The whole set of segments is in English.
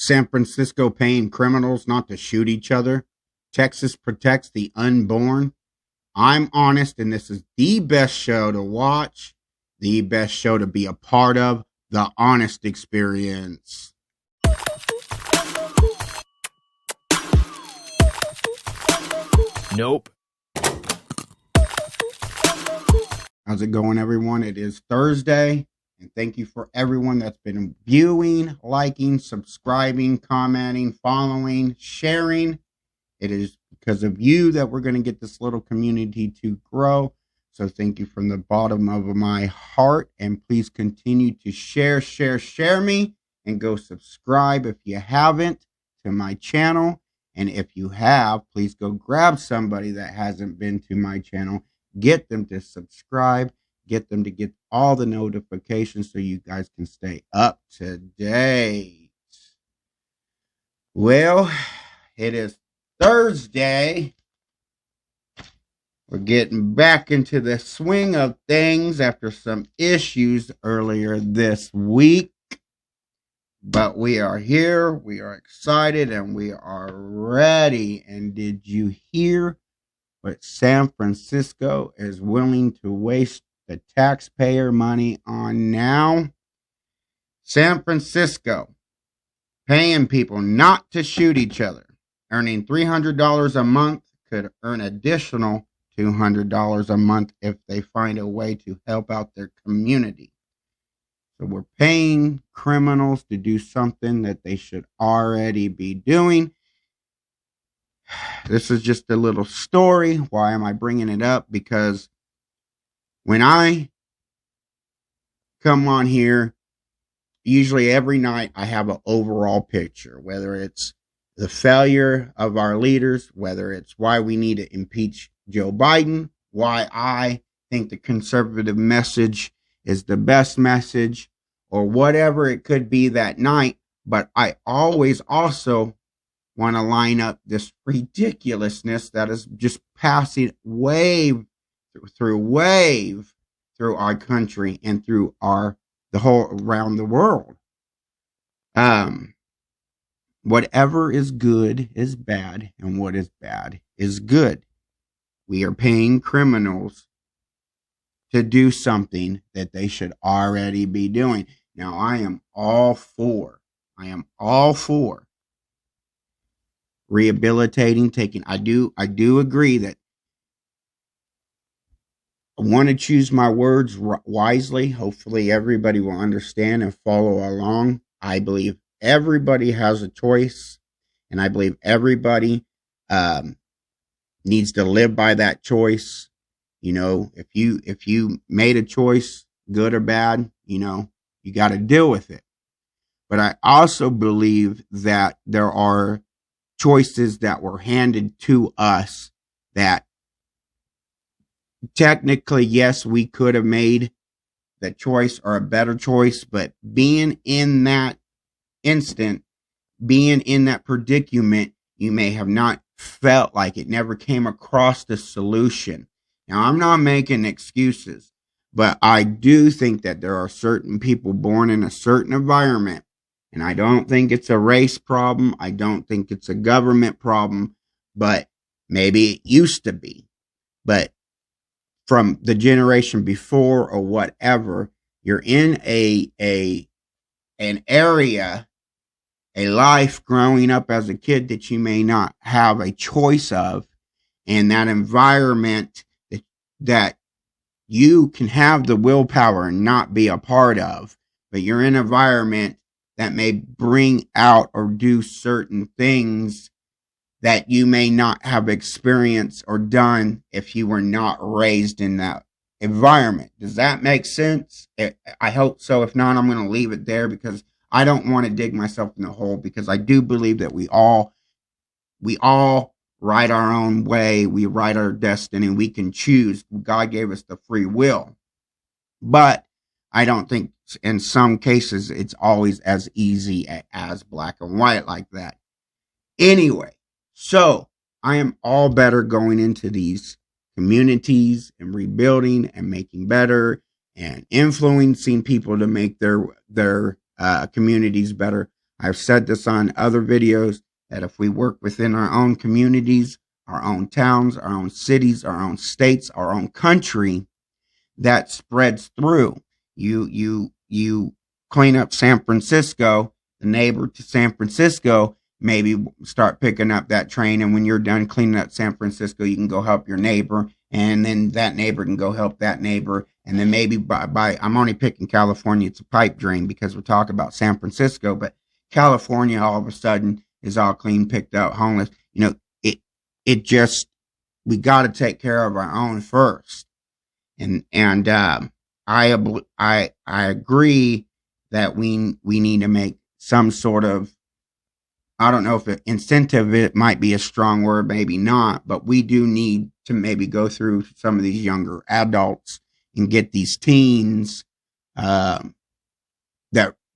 San Francisco paying criminals not to shoot each other. Texas protects the unborn. I'm honest, and this is the best show to watch, the best show to be a part of, the honest experience. Nope. How's it going, everyone? It is Thursday, and thank you for everyone that's been viewing, liking, subscribing, commenting, following, sharing. It is because of you that we're going to get this little community to grow. So thank you from the bottom of my heart, and please continue to share me, and go subscribe if you haven't to my channel. And if you have, please go grab somebody that hasn't been to my channel. Get them to subscribe. Get them to get all the notifications so you guys can stay up to date. Well, it is Thursday. We're getting back into the swing of things after some issues earlier this week. But we are here, we are excited, and we are ready. And did you hear what San Francisco is willing to waste the taxpayer money on now? San Francisco paying people not to shoot each other, earning $300 a month, could earn additional $200 a month if they find a way to help out their community. So we're paying criminals to do something that they should already be doing. This is just a little story. Why am I bringing it up? Because when I come on here, usually every night I have an overall picture, whether it's the failure of our leaders, whether it's why we need to impeach Joe Biden, why I think the conservative message is the best message, or whatever it could be that night. But I always also want to line up this ridiculousness that is just passing wave through our country and through the whole around the world. Whatever is good is bad, and what is bad is good. We are paying criminals to do something that they should already be doing. Now, I am all for rehabilitating, I do agree that I want to choose my words wisely. Hopefully everybody will understand and follow along. I believe everybody has a choice, and I believe everybody needs to live by that choice. You know, if you made a choice, good or bad, you know, you got to deal with it. But I also believe that there are choices that were handed to us that technically, yes, we could have made the choice or a better choice, but being in that instant, being in that predicament, you may have not felt like it, never came across the solution. Now, I'm not making excuses, but I do think that there are certain people born in a certain environment, and I don't think it's a race problem. I don't think it's a government problem, but maybe it used to be. But from the generation before or whatever, you're in an area, a life growing up as a kid that you may not have a choice of, and that environment that you can have the willpower and not be a part of, but you're in an environment that may bring out or do certain things that you may not have experienced or done if you were not raised in that environment. Does that make sense? I hope so. If not, I'm going to leave it there because I don't want to dig myself in the hole, because I do believe that we all write our own way. We write our destiny. We can choose. God gave us the free will. But I don't think in some cases it's always as easy as black and white like that. Anyway, so I am all better going into these communities and rebuilding and making better and influencing people to make their communities better. I've said this on other videos, that if we work within our own communities, our own towns, our own cities, our own states, our own country, that spreads through. You clean up San Francisco, the neighbor to San Francisco maybe start picking up that train, and when you're done cleaning up San Francisco, you can go help your neighbor, and then that neighbor can go help that neighbor, and then maybe by I'm only picking California, it's a pipe dream because we're talking about San Francisco, but California all of a sudden is all clean, picked up, homeless. It just, we got to take care of our own first. And I agree that we need to make some sort of, I don't know if incentive, it might be a strong word, maybe not, but we do need to maybe go through some of these younger adults and get these teens that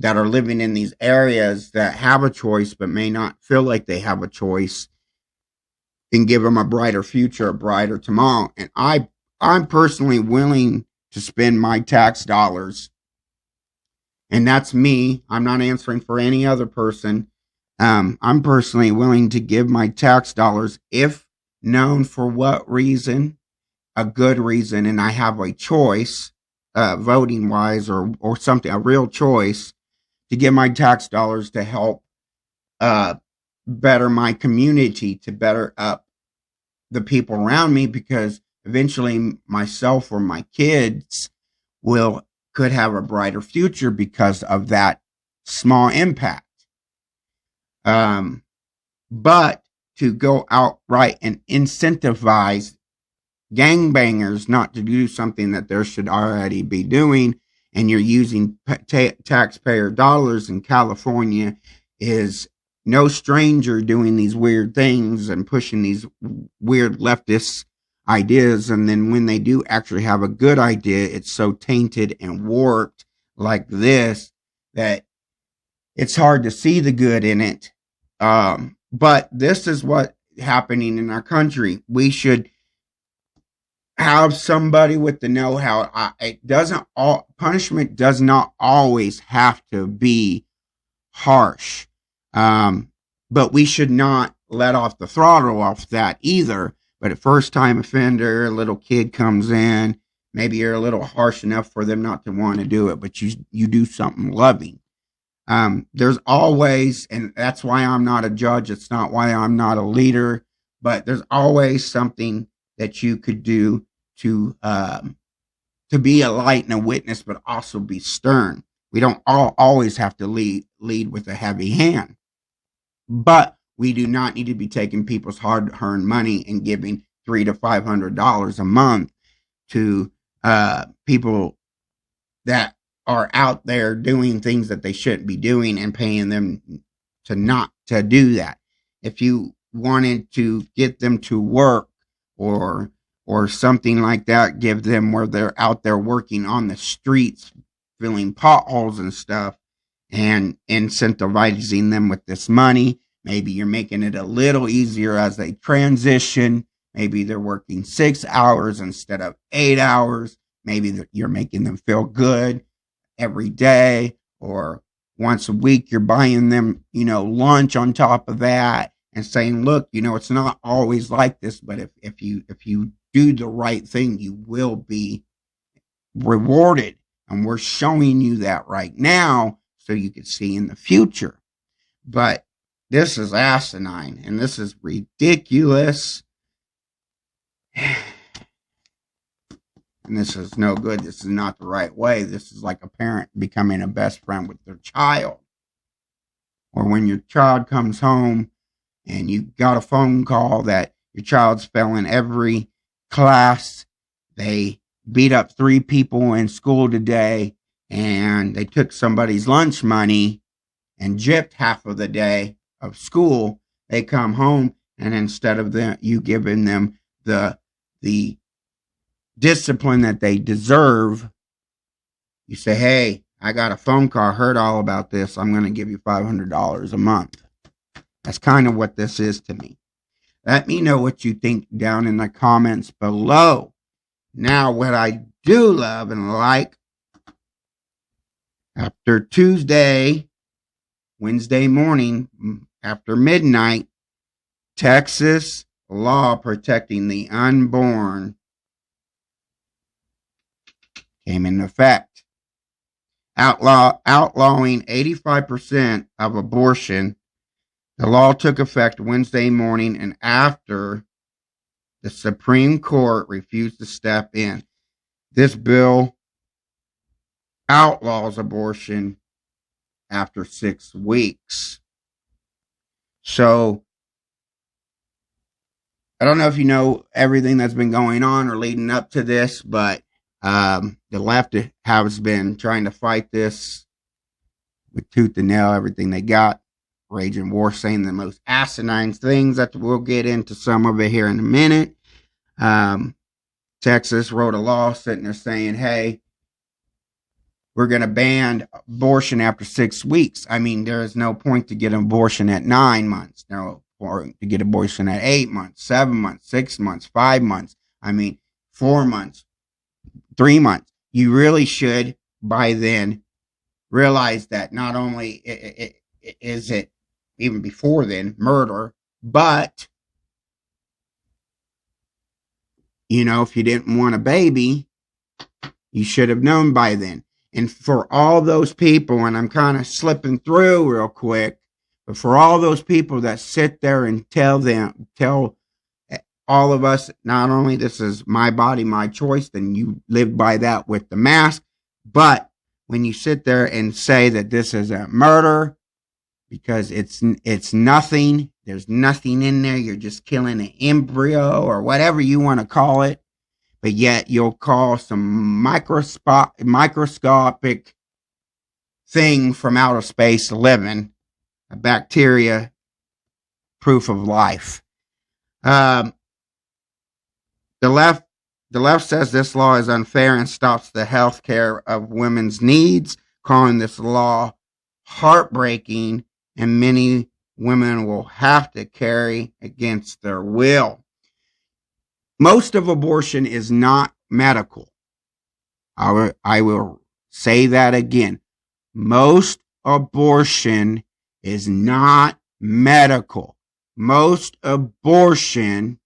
are living in these areas that have a choice but may not feel like they have a choice, and give them a brighter future, a brighter tomorrow. And I'm personally willing to spend my tax dollars, and that's me. I'm not answering for any other person. I'm personally willing to give my tax dollars, if known for what reason, a good reason, and I have a choice, voting wise or something, a real choice, to give my tax dollars to help better my community, to better up the people around me, because eventually myself or my kids could have a brighter future because of that small impact. But to go outright and incentivize gangbangers not to do something that they should already be doing, and you're using taxpayer dollars, in California is no stranger doing these weird things and pushing these weird leftist ideas. And then when they do actually have a good idea, it's so tainted and warped like this that it's hard to see the good in it. But this is what's happening in our country. We should have somebody with the know-how. Punishment does not always have to be harsh. But we should not let off the throttle off that either. But a first-time offender, a little kid comes in, maybe you're a little harsh enough for them not to want to do it, but you do something loving. There's always, and that's why I'm not a judge, it's not why I'm not a leader, but there's always something that you could do to be a light and a witness, but also be stern. We don't always have to lead with a heavy hand. But we do not need to be taking people's hard-earned money and giving $300 to $500 a month to people that are out there doing things that they shouldn't be doing, and paying them to not to do that. If you wanted to get them to work or something like that, give them where they're out there working on the streets, filling potholes and stuff, and incentivizing them with this money. Maybe you're making it a little easier as they transition. Maybe they're working 6 hours instead of 8 hours. Maybe you're making them feel good every day, or once a week you're buying them, lunch on top of that, and saying, look, it's not always like this, but if you do the right thing, you will be rewarded. And we're showing you that right now so you can see in the future. But this is asinine, and this is ridiculous. And this is no good. This is not the right way. This is like a parent becoming a best friend with their child. Or when your child comes home and you got a phone call that your child's failing every class, they beat up 3 people in school today, and they took somebody's lunch money and gypped half of the day of school. They come home, and instead of you giving them the discipline that they deserve, you say, hey, I got a phone call, heard all about this, I'm going to give you $500 a month. That's kind of what this is to me. Let me know what you think down in the comments below. Now, what I do love and like, after Tuesday, Wednesday morning after midnight, Texas law protecting the unborn came into effect, outlawing 85% of abortion. The law took effect Wednesday morning, and after the Supreme Court refused to step in. This bill outlaws abortion after 6 weeks. So, I don't know if you know everything that's been going on or leading up to this, but the left has been trying to fight this with tooth and nail, everything they got. Raging war, saying the most asinine things that we'll get into some of it here in a minute. Texas wrote a law sitting there saying, hey, we're going to ban abortion after 6 weeks. I mean, there is no point to get an abortion at 9 months. No point to get abortion at 8 months, 7 months, 6 months, 5 months. I mean, 4 months, 3 months. You really should, by then, realize that not only is it, even before then, murder, but, you know, if you didn't want a baby, you should have known by then. And for all those people, and I'm kind of slipping through real quick, but for all those people that sit there and tell all of us, not only this is my body, my choice, then you live by that with the mask, but when you sit there and say that this is a murder, because it's nothing, there's nothing in there, you're just killing an embryo or whatever you want to call it, but yet you'll call some microscopic thing from outer space living, a bacteria, proof of life. The left says this law is unfair and stops the health care of women's needs, calling this law heartbreaking, and many women will have to carry against their will. Most of abortion is not medical. I will say that again. Most abortion is not medical. Most abortion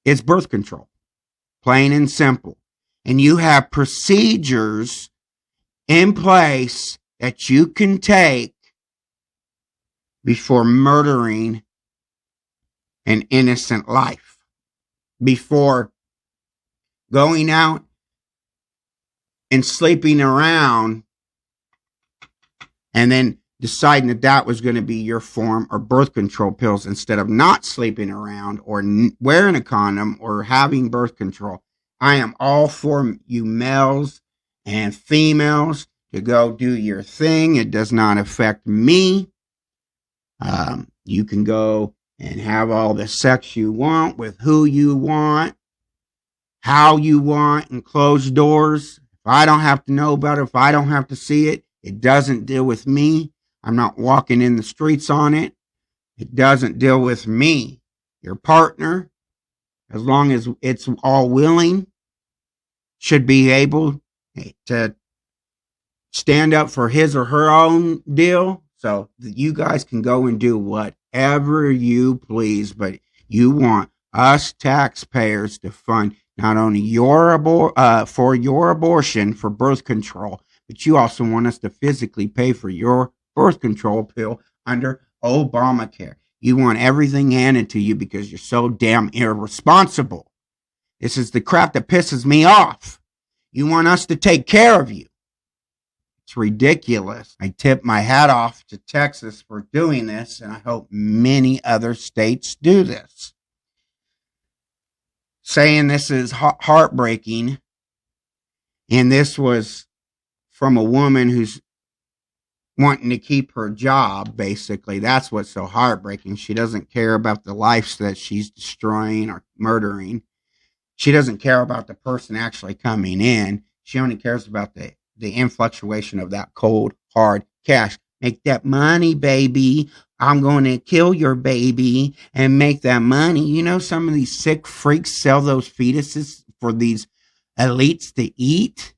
is birth control, plain and simple. And you have procedures in place that you can take before murdering an innocent life, before going out and sleeping around and then deciding that that was going to be your form of birth control pills instead of not sleeping around or wearing a condom or having birth control. I am all for you males and females to go do your thing. It does not affect me. You can go and have all the sex you want with who you want, how you want, and closed doors. If I don't have to know about it, if I don't have to see it, it doesn't deal with me. I'm not walking in the streets on it. It doesn't deal with me. Your partner, as long as it's all willing, should be able to stand up for his or her own deal. So that you guys can go and do whatever you please, but you want us taxpayers to fund not only for your abortion for birth control, but you also want us to physically pay for your birth control pill under Obamacare. You want everything handed to you because you're so damn irresponsible. This is the crap that pisses me off. You want us to take care of you. It's ridiculous. I tip my hat off to Texas for doing this, and I hope many other states do this. Saying this is heartbreaking, and this was from a woman who's wanting to keep her job, basically. That's what's so heartbreaking. She doesn't care about the lives that she's destroying or murdering. She doesn't care about the person actually coming in. She only cares about the influctuation of that cold, hard cash. Make that money, baby. I'm going to kill your baby and make that money. You know, some of these sick freaks sell those fetuses for these elites to eat.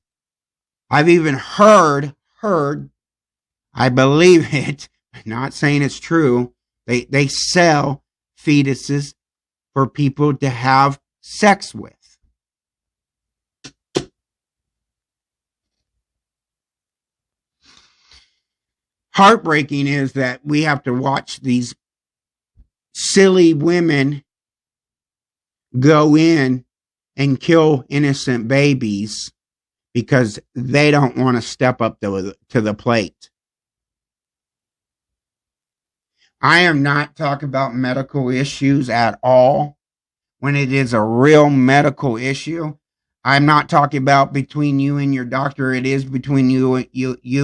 I've even heard, I believe it. I'm not saying it's true. They sell fetuses for people to have sex with. Heartbreaking is that we have to watch these silly women go in and kill innocent babies because they don't want to step up to the plate. I am not talking about medical issues at all. When it is a real medical issue, I'm not talking about between you and your doctor. It is between you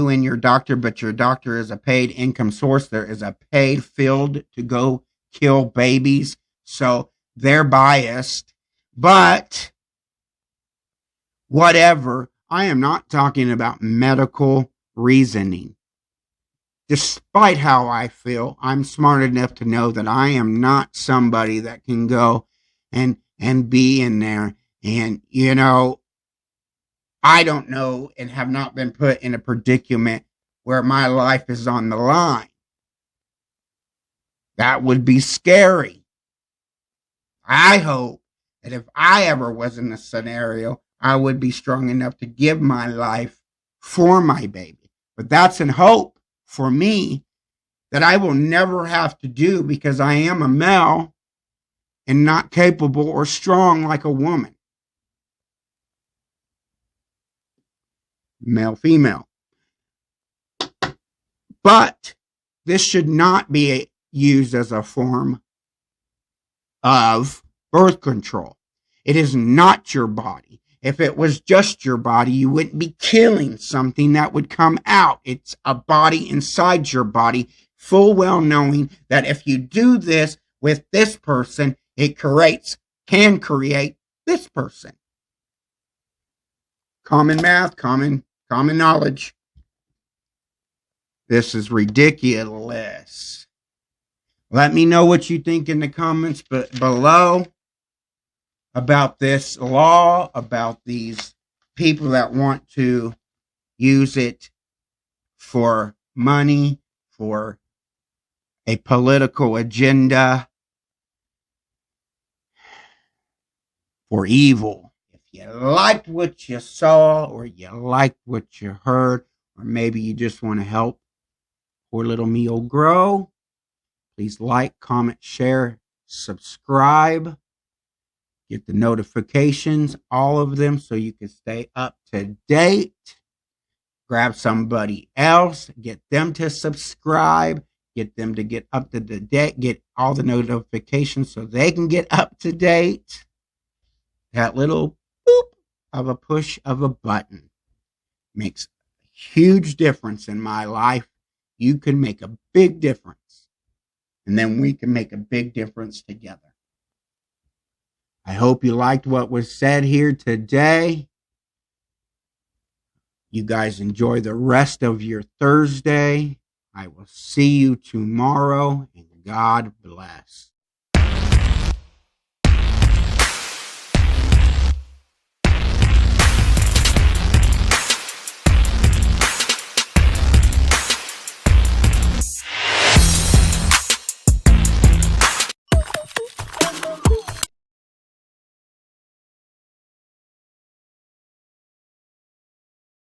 and your doctor, but your doctor is a paid income source. There is a paid field to go kill babies, so they're biased. But whatever, I am not talking about medical reasoning. Despite how I feel, I'm smart enough to know that I am not somebody that can go and be in there. And, I don't know and have not been put in a predicament where my life is on the line. That would be scary. I hope that if I ever was in this scenario, I would be strong enough to give my life for my baby. But that's in hope for me that I will never have to do because I am a male and not capable or strong like a woman. Male, female. But this should not be used as a form of birth control. It is not your body. If it was just your body, you wouldn't be killing something that would come out. It's a body inside your body, full well knowing that if you do this with this person, it can create this person. Common math, common knowledge. This is ridiculous. Let me know what you think in the comments below about this law, about these people that want to use it for money, for a political agenda, for evil. If you liked what you saw, or you liked what you heard, or maybe you just want to help poor little meal grow, please like, comment, share, subscribe. Get the notifications, all of them, so you can stay up to date. Grab somebody else, get them to subscribe, get them to get up to the date, get all the notifications so they can get up to date. That little boop of a push of a button makes a huge difference in my life. You can make a big difference, and then we can make a big difference together. I hope you liked what was said here today. You guys enjoy the rest of your Thursday. I will see you tomorrow, and God bless.